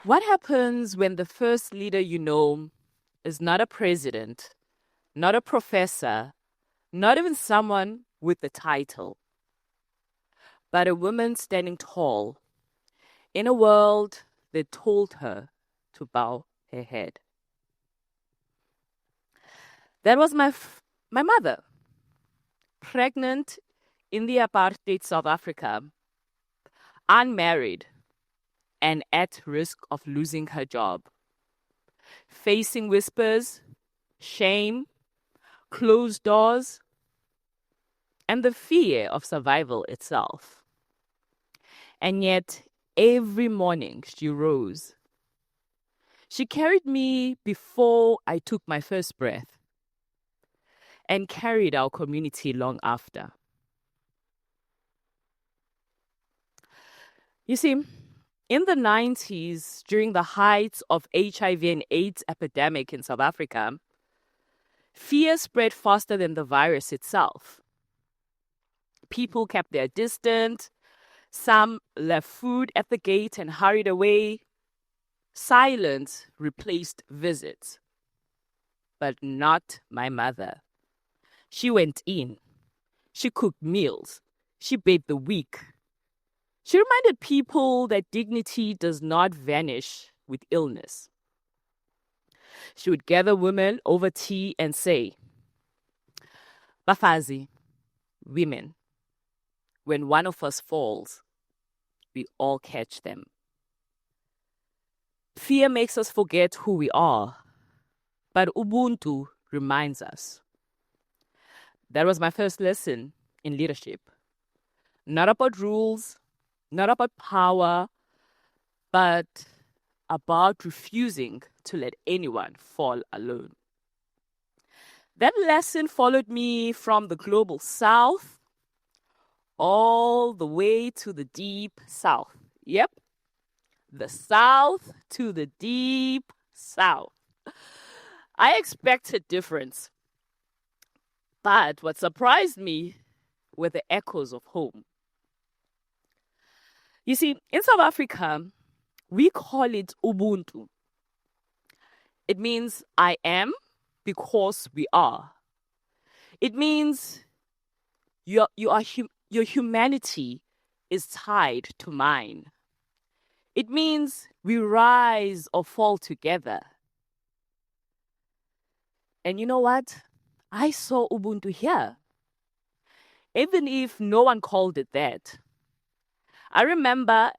What happens when the first leader you know is not a president, not a professor, not even someone with a title, but a woman standing tall in a world that told her to bow her head? That was my mother, pregnant in the apartheid South Africa, unmarried, and at risk of losing her job, facing whispers, shame, closed doors, and the fear of survival itself. And yet, every morning she rose. She carried me before I took my first breath and carried our community long after. You see, in the 90s, during the height of HIV and AIDS epidemic in South Africa, fear spread faster than the virus itself. People kept their distance. Some left food at the gate and hurried away. Silence replaced visits. But not my mother. She went in. She cooked meals. She bathed the weak. She reminded people that dignity does not vanish with illness. She would gather women over tea and say, Bafazi, women, when one of us falls, we all catch them. Fear makes us forget who we are, but Ubuntu reminds us. That was my first lesson in leadership. Not about rules, not about power, but about refusing to let anyone fall alone. That lesson followed me from the global south all the way to the deep south. Yep, the south to the deep south. I expected difference, but what surprised me were the echoes of home. You see, in South Africa, we call it Ubuntu. It means I am because we are. It means your humanity is tied to mine. It means we rise or fall together. And you know what? I saw Ubuntu here, even if no one called it that. I remember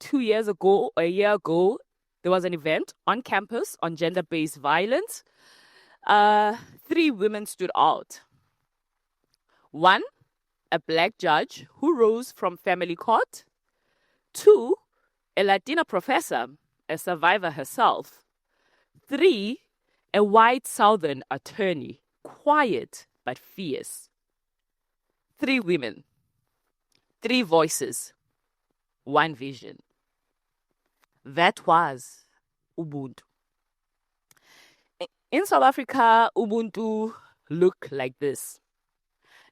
2 years ago, or a year ago, there was an event on campus on gender-based violence. 3 women stood out. 1, a black judge who rose from family court. 2, a Latina professor, a survivor herself. 3, a white Southern attorney, quiet but fierce. 3 women, 3 voices, 1 vision. That was Ubuntu. In South Africa, Ubuntu looked like this.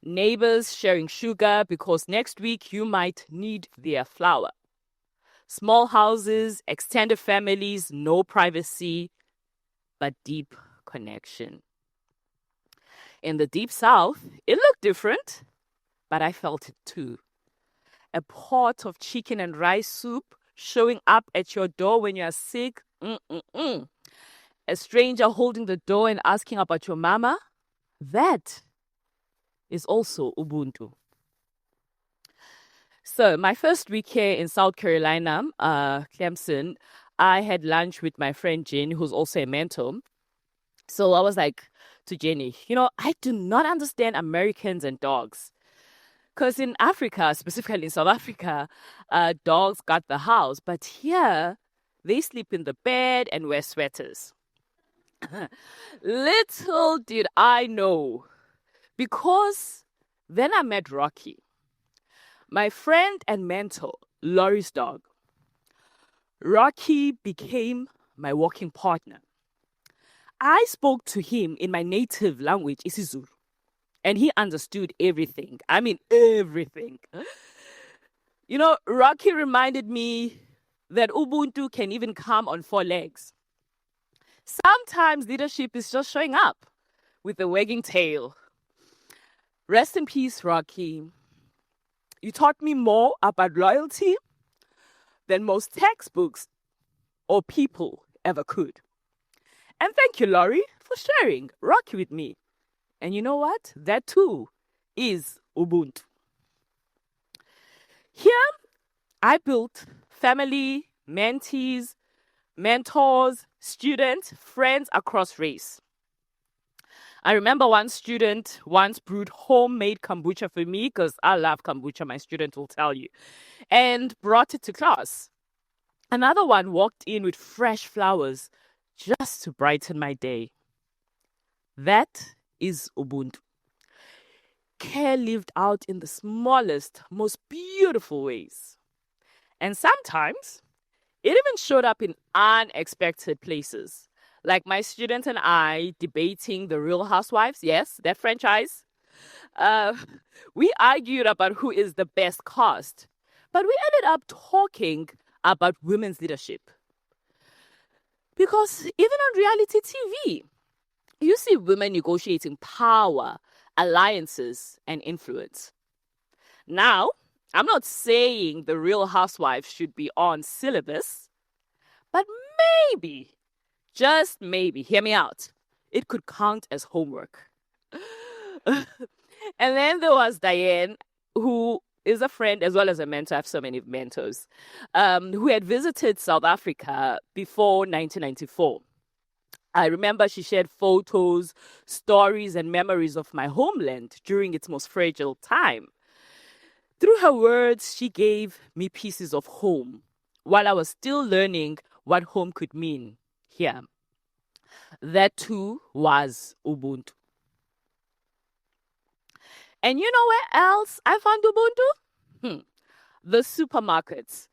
Neighbors sharing sugar because next week you might need their flour. Small houses, extended families, no privacy, but deep connection. In the deep south, it looked different, but I felt it too. A pot of chicken and rice soup showing up at your door when you are sick. A stranger holding the door and asking about your mama. That is also Ubuntu. So my first week here in South Carolina, Clemson, I had lunch with my friend Jenny, who's also a mentor. So I was like to Jenny, I do not understand Americans and dogs. Because in Africa, specifically in South Africa, dogs got the house. But here, they sleep in the bed and wear sweaters. Little did I know. Because then I met Rocky, my friend and mentor, Laurie's dog. Rocky became my walking partner. I spoke to him in my native language, isiZulu. And he understood everything. I mean, everything. Rocky reminded me that Ubuntu can even come on 4 legs. Sometimes leadership is just showing up with a wagging tail. Rest in peace, Rocky. You taught me more about loyalty than most textbooks or people ever could. And thank you, Laurie, for sharing Rocky with me. And you know what? That too is Ubuntu. Here, I built family, mentees, mentors, students, friends across race. I remember one student once brewed homemade kombucha for me, because I love kombucha, my student will tell you, and brought it to class. Another one walked in with fresh flowers just to brighten my day. That is Ubuntu. Care lived out in the smallest, most beautiful ways. And sometimes it even showed up in unexpected places. Like my student and I debating The Real Housewives. Yes, that franchise. We argued about who is the best cast. But we ended up talking about women's leadership. Because even on reality TV, you see women negotiating power, alliances, and influence. Now, I'm not saying The Real Housewives should be on syllabus, but maybe, just maybe, hear me out, it could count as homework. And then there was Diane, who is a friend as well as a mentor. I have so many mentors, who had visited South Africa before 1994. I remember she shared photos, stories, and memories of my homeland during its most fragile time. Through her words, she gave me pieces of home while I was still learning what home could mean here. That too was Ubuntu. And you know where else I found Ubuntu? The supermarkets.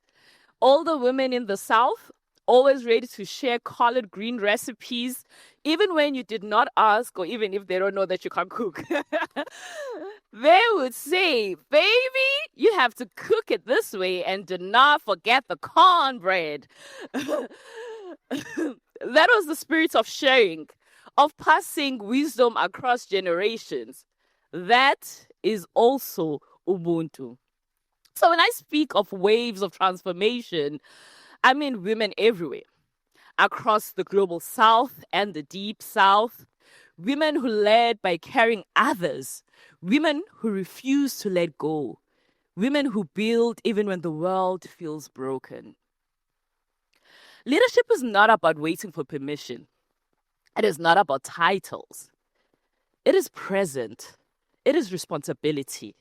All the women in the South, always ready to share collard green recipes, even when you did not ask, or even if they don't know that you can't cook. They would say, baby, you have to cook it this way, and do not forget the cornbread. That was the spirit of sharing, of passing wisdom across generations. That is also Ubuntu. So when I speak of waves of transformation, I mean women everywhere, across the global South and the deep South, women who led by carrying others, women who refuse to let go, women who build even when the world feels broken. Leadership is not about waiting for permission. It is not about titles. It is present. It is responsibility.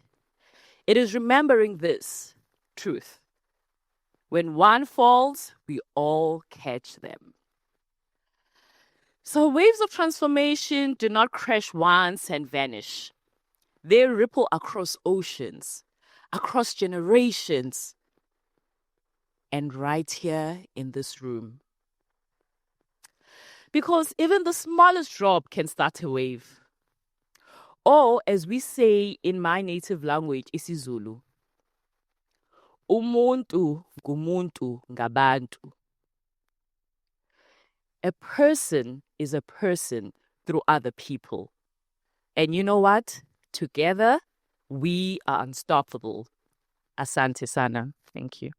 It is remembering this truth. When one falls, we all catch them. So waves of transformation do not crash once and vanish. They ripple across oceans, across generations, and right here in this room. Because even the smallest drop can start a wave. Or, as we say in my native language, isiZulu, umuntu ngumuntu ngabantu. A person is a person through other people. And you know what? Together, we are unstoppable. Asante sana. Thank you.